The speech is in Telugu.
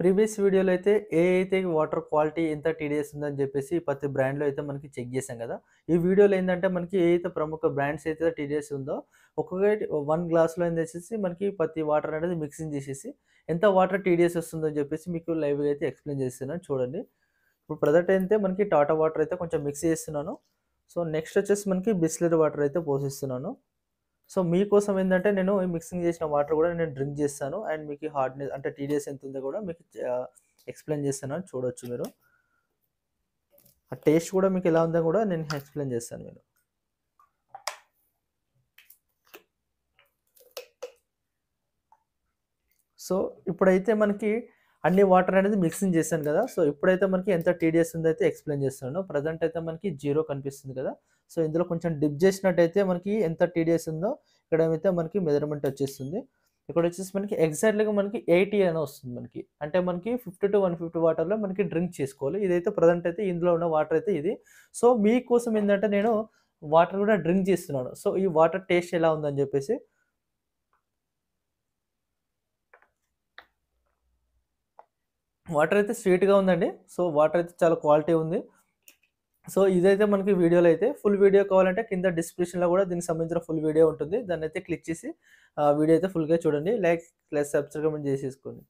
ప్రీవియస్ వీడియోలో అయితే అయితే వాటర్ క్వాలిటీ ఎంత టీడీఎస్ ఉందని చెప్పేసి ప్రతి బ్రాండ్‌లో అయితే మనకి చెక్ చేసాం కదా! ఈ వీడియోలో ఏందంటే మనకి ఏ అయితే ప్రముఖ బ్రాండ్స్ అయితే టీడీఎస్ ఉందో ఒక్కొక్కటి 1 గ్లాస్‌లో ఏందేసేసి మనకి ప్రతి వాటర్ అనేది మిక్సింగ్ చేసేసి ఎంత వాటర్ టీడీఎస్ వస్తుందని చెప్పేసి మీకు లైవ్‌గా అయితే ఎక్స్‌ప్లెయిన్ చేస్తున్నాను చూడండి. ఇప్పుడు ప్రెజెంట్ అయితే మనకి టాటా వాటర్ అయితే కొంచెం మిక్స్ చేస్తున్నాను. సో, నెక్స్ట్ వచ్చేసి మనకి బిస్లెరీ వాటర్ అయితే పోసిస్తున్నాను. సో, మీకోసం ఏందంటే నేను ఈ మిక్సింగ్ చేసిన వాటర్ గూడా నేను డ్రింక్ జేస్తాను. అండ్ మీకు హార్డ్‌నెస్ అంటే టీడీఎస్ ఎంతుందో గూడా మీకు ఎక్స్‌ప్లెయిన్ చేస్తాను చూడొచ్చు మీరు. ఆ టేస్ట్ గూడా మీకెలా ఉందో గూడా నేను ఎక్స్‌ప్లెయిన్ చేస్తాను మీరు. సో, ఇప్పుడైతే మనకి అన్ని వాటర్ అనేది మిక్సింగ్ చేశాను గదా! సో, ఇప్పుడైతే మనకి ఎంత టీడీఎస్ ఉందయితే ఎక్స్‌ప్లెయిన్ చేస్తున్నాను. ప్రెజెంట్ అయితే మనకి 0 కనిపిస్తుంది కదా! సో, ఇందులో కొంచెం డిప్ చేసినట్టయితే మనకి ఎంత టీడీఎస్ ఉందో ఇక్కడైతే మనకి మెజర్‌మెంట్ వచ్చేస్తుంది. ఇక్కడొచ్చేసి మనకి ఎగ్జాక్ట్‌లీగా మనకి 80 అని వస్తుంది మనకి. అంటే మనకి 50-150 వాటర్‌లో మనకి డ్రింక్ చేసుకోవాలి. ఇదైతే ప్రెజెంట్ అయితే ఇందులో ఉన్న వాటర్ అయితే ఇది. సో, మీకోసం ఏందంటే నేను వాటర్ గూడా డ్రింక్ చేస్తున్నాను. సో, ఈ వాటర్ టేస్ట్ ఎలా ఉందని జెప్పేసి. వాటర్ అయితే స్వీట్‌గా ఉందండి. సో, వాటర్ అయితే చాలా క్వాలిటీ ఉంది. సో, ఇదైతే మనకి వీడియోలో అయితే ఫుల్ వీడియో కావాలంటే కింద డిస్క్రిప్షన్‌లో గూడా దీనికి సంబంధించిన ఫుల్ వీడియో ఉంటుంది. దాన్నైతే క్లిక్ చేసి వీడియో అయితే ఫుల్‌గా చూడండి. లైక్, ప్లస్ సబ్స్క్రైబ్ చేసేసుకోండి.